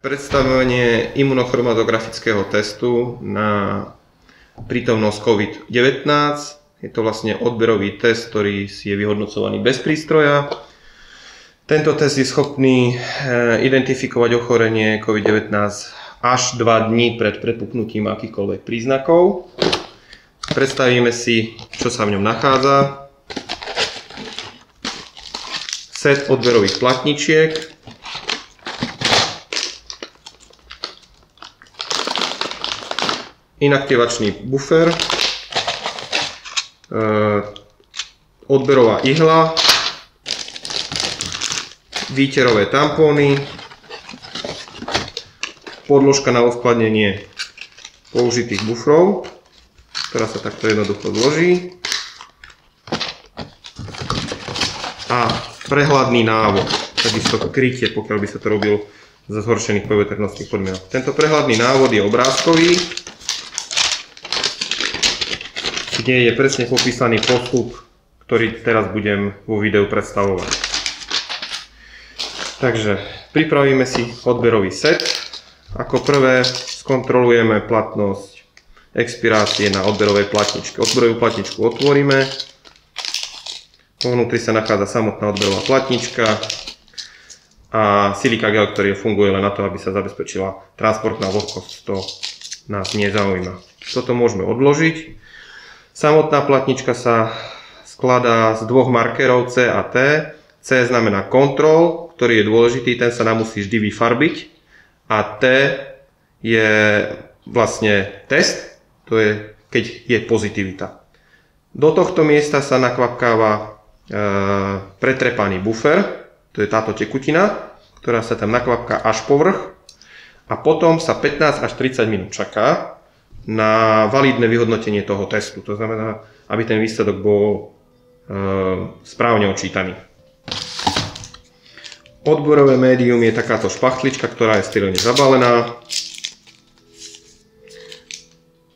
Predstavenie imunochromatografického testu na prítomnosť COVID-19. Je to vlastne odberový test, ktorý je vyhodnocovaný bez prístroja. Tento test je schopný identifikovať ochorenie COVID-19 až 2 dní pred prepuknutím akýchkoľvek príznakov. Predstavíme si, čo sa v ňom nachádza. Set odberových platničiek. Inaktivačný bufer. Odberová ihla. Výterové tampóny. Podložka na uskladnenie použitých bufrov, ktorá sa takto jednoducho zloží. A prehľadný návod, takisto krytie, pokiaľ by sa to robilo za zhoršených poveternostných podmienok. Tento prehľadný návod je obrázkový, kde je presne popísaný postup, ktorý teraz budem vo videu predstavovať. Takže pripravíme si odberový set. Ako prvé skontrolujeme platnosť expirácie na odberovej platničke. Odberovú platničku otvoríme. Vnútri sa nachádza samotná odberová platnička a silika gel, ktorý funguje len na to, aby sa zabezpečila transportná vlhkosť. To nás nezaujíma. Toto môžeme odložiť. Samotná platnička sa skladá z 2 markerov C a T. C znamená kontrol, ktorý je dôležitý, ten sa nám musí vždy vyfarbiť. A T je vlastne test, to je keď je pozitivita. Do tohto miesta sa nakvapkáva pretrepaný bufer, to je táto tekutina, ktorá sa tam nakvapká až po vrch a potom sa 15 až 30 minút čaká na validné vyhodnotenie toho testu. To znamená, aby ten výsledok bol správne odčítaný. Odberové médium je takáto špachtlička, ktorá je sterilne zabalená.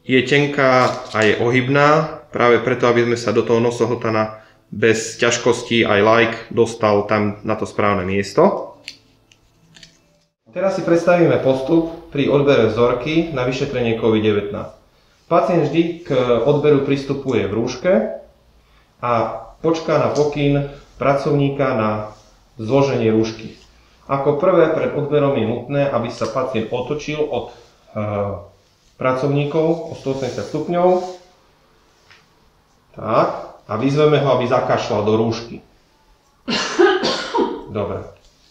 Je tenká a je ohybná, práve preto, aby sme sa do toho nosohltana bez ťažkostí aj like dostal tam na to správne miesto. Teraz si predstavíme postup pri odbere vzorky na vyšetrenie COVID-19. Pacient vždy k odberu pristupuje v rúške a počká na pokyn pracovníka na zloženie rúšky. Ako prvé pred odberom je nutné, aby sa pacient otočil od pracovníkov o 180 stupňov. Tak. A vyzveme ho, aby zakašľal do rúšky. Dobre.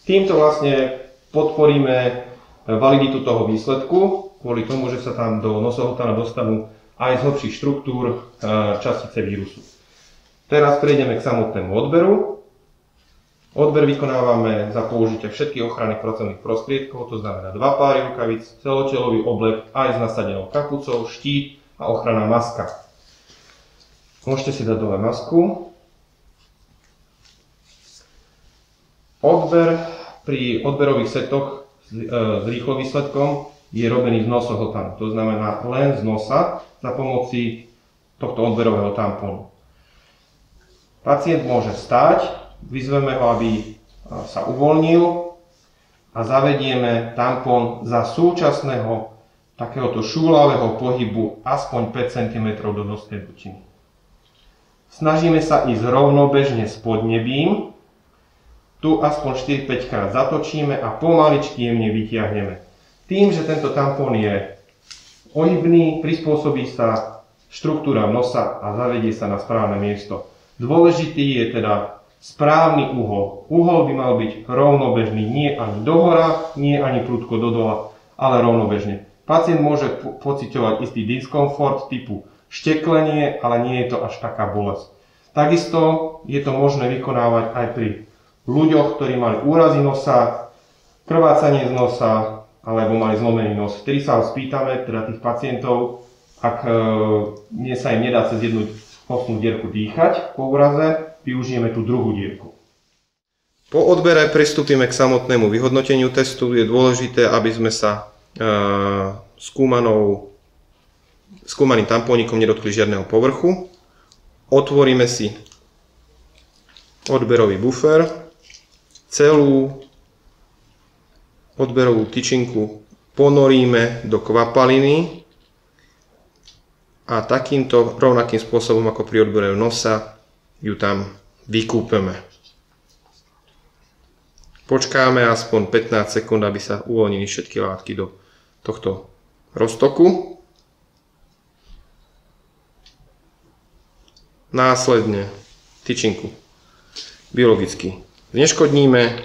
Týmto vlastne podporíme validitu toho výsledku, kvôli tomu, že sa tam do nosohltana dostanú aj z hlbších štruktúr častice vírusu. Teraz prejdeme k samotnému odberu. Odber vykonávame za použitia všetkých ochranných pracovných prostriedkov, to znamená 2 páry rukavíc, celotelový oblek aj s nasadenou kapucou, štít a ochranná maska. Môžete si dať dole masku. Odber pri odberových setoch s rýchlym výsledkom je robený z nosohltanu. To znamená len z nosa za pomoci tohto odberového tampónu. Pacient môže stáť, vyzveme ho, aby sa uvoľnil a zavedieme tampón za súčasného takéhoto šúlavého pohybu aspoň 5 cm do nosnej dutiny. Snažíme sa ísť rovnobežne s podnebím. Tu aspoň 4-5 krát zatočíme a pomaličky jemne vytiahneme. Tým, že tento tampón je ohybný, prispôsobí sa štruktúra nosa a zavedie sa na správne miesto. Dôležitý je teda správny uhol. Uhol by mal byť rovnobežný, nie ani dohora, nie ani prudko dodola, ale rovnobežne. Pacient môže pociťovať istý diskomfort typu šteklenie, ale nie je to až taká bolesť. Takisto je to možné vykonávať aj pri ľuďoch, ktorí mali úrazy nosa, krvácanie z nosa alebo mali zlomený nos. Vtedy sa spýtame, teda tých pacientov, ak sa im nedá cez jednu nosnú dierku dýchať po úraze, využijeme tú druhú dierku. Po odbere pristúpime k samotnému vyhodnoteniu testu. Je dôležité, aby sme sa skúmaným tampónikom nedotkli žiadneho povrchu. Otvoríme si odberový bufer, celú odberovú tyčinku ponoríme do kvapaliny a takýmto rovnakým spôsobom ako pri odbere nosa ju tam vykúpeme. Počkáme aspoň 15 sekúnd, aby sa uvoľnili všetky látky do tohto roztoku. Následne tyčinku biologicky zneškodníme,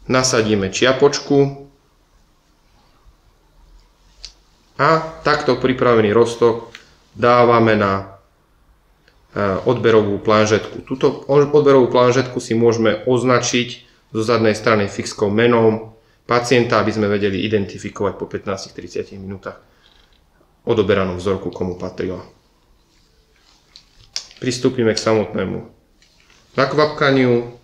nasadíme čiapočku a takto pripravený roztok dávame na odberovú planžetku. Túto odberovú planžetku si môžeme označiť zo zadnej strany fixkou menom pacienta, aby sme vedeli identifikovať po 15-30 minútach odoberanom vzorku, komu patrila. Pristúpime k samotnému nakvapkaniu.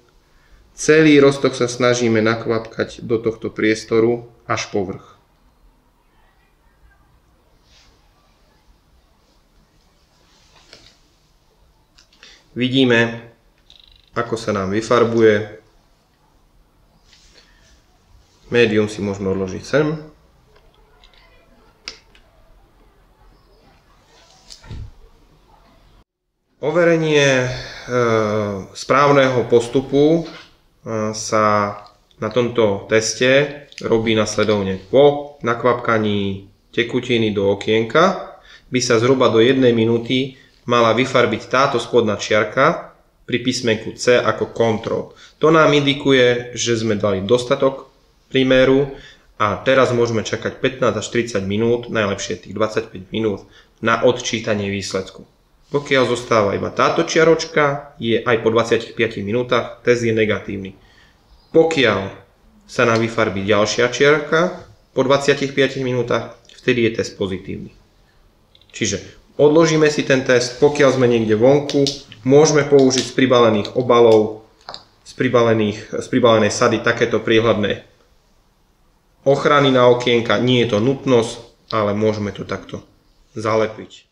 Celý roztok sa snažíme nakvapkať do tohto priestoru až po vrch. Vidíme, ako sa nám vyfarbuje. Médium si môžeme odložiť sem. Overenie správneho postupu sa na tomto teste robí nasledovne. Po nakvapkaní tekutiny do okienka by sa zhruba do 1 minúty mala vyfarbiť táto spodná čiarka pri písmenku C ako kontrol. To nám indikuje, že sme dali dostatok priméru a teraz môžeme čakať 15 až 30 minút, najlepšie tých 25 minút na odčítanie výsledku. Pokiaľ zostáva iba táto čiaročka, je aj po 25 minútach test je negatívny. Pokiaľ sa nám vyfarbí ďalšia čiarka po 25 minútach, vtedy je test pozitívny. Čiže odložíme si ten test, pokiaľ sme niekde vonku, môžeme použiť z pribalených obalov, z pribalenej sady takéto priehľadné ochrany na okienka. Nie je to nutnosť, ale môžeme to takto zalepiť.